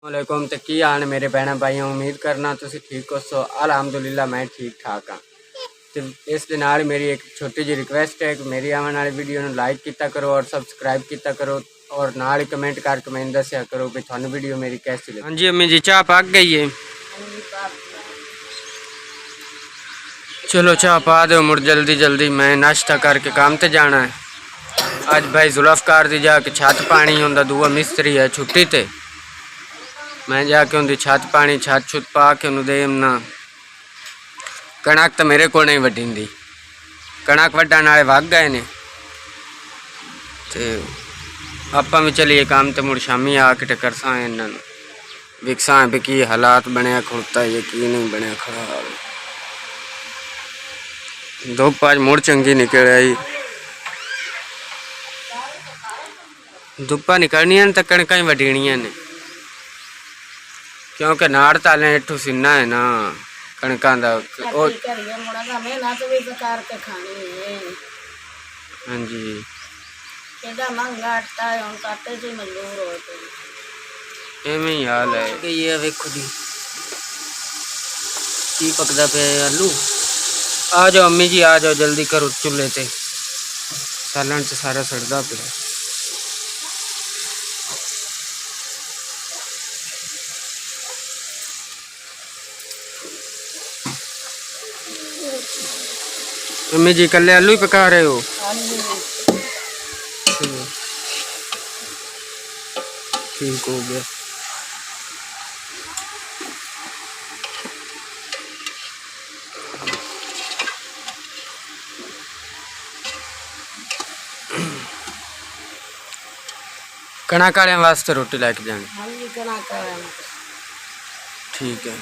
वालेकुम तो की हाल मेरे भैन भाई उम्मीद करना तुम ठीक हो। सो अलहमदुलिल्लाह मैं ठीक ठाक हाँ। तो इस दे नाल मेरी एक छोटी जी रिक्वेस्ट है कि मेरी आने वाली वीडियो में लाइक किया करो और सबसक्राइब किया करो और नाल कमेंट करके मैं दसिया करो कि थानू वीडियो मेरी कैसी लगी। हाँ जी अम्मी जी चाह पक गई है। चलो चाह पा दो मुड़ जल्दी जल्दी मैं नाश्ता करके काम ते जाना है। आज भाई जुल्फकार दी जाके छत पानी उनका दूआ मिस्त्री है छुट्टी ते मैं जाके उनकी छत पानी छत छुत पा के उन्होंने देना। कणक तो मेरे को नहीं वड्डी कणक वड्डा नाले वग गए ने ते आपां भी चलिए काम तो मुड़ शामी आके टकरसा इन्हों विकसा भी की हालात बनया खड़ोता है की नहीं बनया खराब। धुप अज मुड़ चंगी निकल आई। धुप्पा निकलनिया तो कणक ही वड्डनिया ने क्योंकि नाड़ ताले इठू सीना है ना कणकों का। हाँ जी एवं ही हाल है। ये वेखो जी की पकदा पे आलू। आ जाओ अम्मी जी आ जाओ जल्दी करो चूल्हे ते सालन से सारा सड़दा पे। अम्मी जी कल आलू ही पका रहे हो। ठीक हो गया। कणक वाले वास्ते रोटी लैके जानी। ठीक है।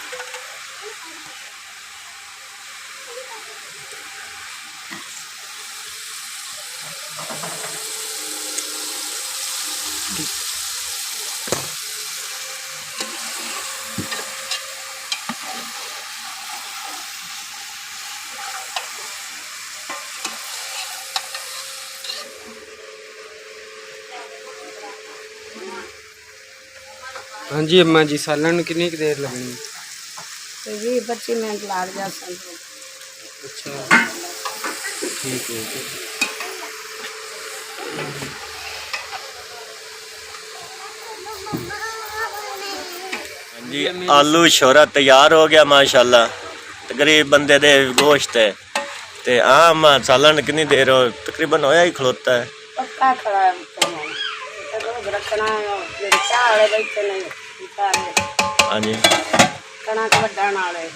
हाँ जी अम्मा जी सालन कितनी देर लगनी? 20-25 मिनट लग जा। अच्छा ठीक है। जी आलू शोरा तैयार हो गया माशाल्लाह। गरीब बंदे दे गोश्त है ते आम सालन कितनी देर हो तकरीबन होया ही खलोता है। पक्का खड़ा है रखना हाँ जी कणक वड्डा नाल है।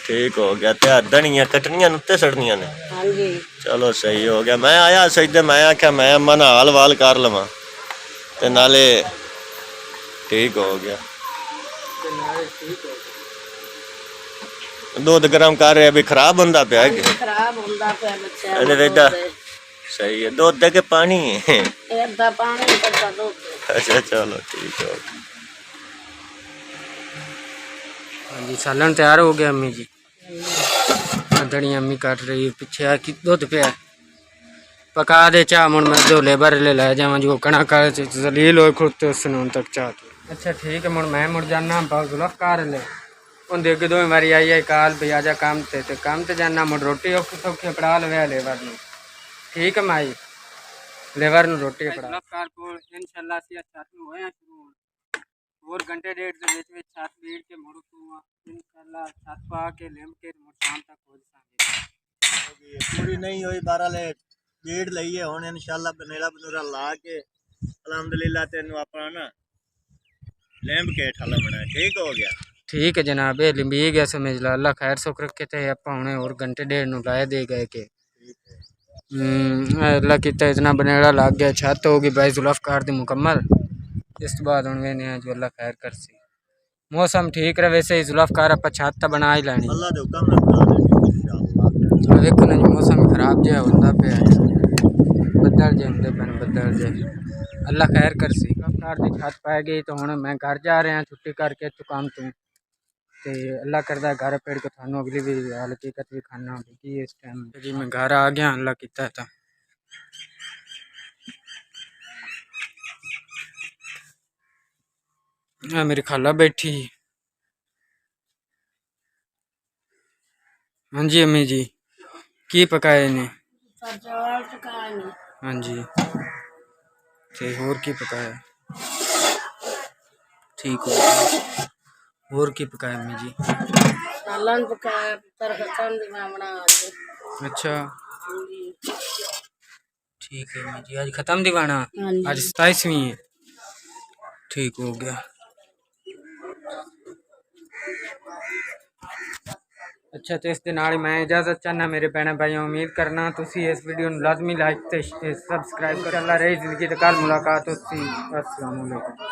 ठीक हो गया। ते धनिया कटनियां उत्ते सड़नियां ने। हाँ जी चलो सही हो गया। मैं आया सही ते मैं आख्या मैं अम्मा ना हाल वाल कर लवां ते नाले ठीक हो गया। दूध गर्म कर रहे अभी खराब होंदा पे है खराब होंदा पे बच्चा सही है। दूध दे के पानी है एदा पानी करता दूध। अच्छा चलो ठीक हो। हाँ जी सालन तैयार हो गया अम्मी जी। धनिया अम्मी काट रही है पीछे कि दूध पे पका दे चाह मुड़ मैं दो लेबर ले जावा जो कणक जलील हो खुद उसने तक चाह। अच्छा ठीक है मुड़ मैं मुड़ जाना जुल्फकार ले उन देख दो बारी आई है काल भी आजा काम ते जाना मुड़ रोटी औखी सौखी पड़ा लवे लेबर न। ठीक है माई लेबर न रोटी पड़ा जुल्फकार को इंशाल्लाह सी छत में होया शुरू और घंटे डेढ़ के बीच छत बीड़ के मुड़ को इंशाल्लाह छत पा के लेम के मुड़ शाम तक हो जाएंगे। पूरी नहीं हुई 12 ले बीड़ लईए हुन इंशाल्लाह बनेला बनूरा ला के अल्हम्दुलिल्लाह तेन अपना ना लैंब के ठाला बना ठीक हो गया। ठीक है जनाब ये लिंबी गया समझ ला अल्लाह खैर सुख रखे थे अपा हुने और घंटे डेढ़ नु लाए दे गए के अल्लाह कितना इतना बनेड़ा लग गया छत होगी भाई जुल्फकार दी मुकम्मल। इस बाद हुन वेने जो अल्लाह खैर कर सी मौसम ठीक रहे वैसे ही जुल्फकार अपा छत बना ही लैनी। अल्लाह दे हुक्म नाल देखो ना जी मौसम खराब जहा होंदा पे बदल जे होंदे पे बदल जे अल्लाह खैर कर सी। जुल्फकार दी छत पै गई तो हुन मैं घर जा रहा छुट्टी करके तू काम तू ते अल्लाह करदा घर पेड़ के थानू अगली भी हकीकत भी खाना कि इस टाइम जी मैं घर आ गया अल्लाह किता था। मेरी खाला बैठी। हाँ जी अम्मी जी, की पकाए ने? चौल पकाए ने। हाँ जी, ते होर की पकाया? ठीक हो गया। होर की पकाया अम्मी जी? सालन पकाया, पुत्र खत्म दिवावना आज। अच्छा जी। ठीक है अम्मी जी, आज खत्म दीवाना? हाँ जी। आज 27वीं है। ठीक हो गया। अच्छा तो इस दे नाल मैं इजाजत चाहना मेरे भैन भाइयों, उम्मीद करना तुसी इस वीडियो नूं लाजमी लाइक ते सब्सक्राइब कर। अल्लाह रही जिंदगी ते कल मुलाकात होसी। अस्सलाम वालेकुम।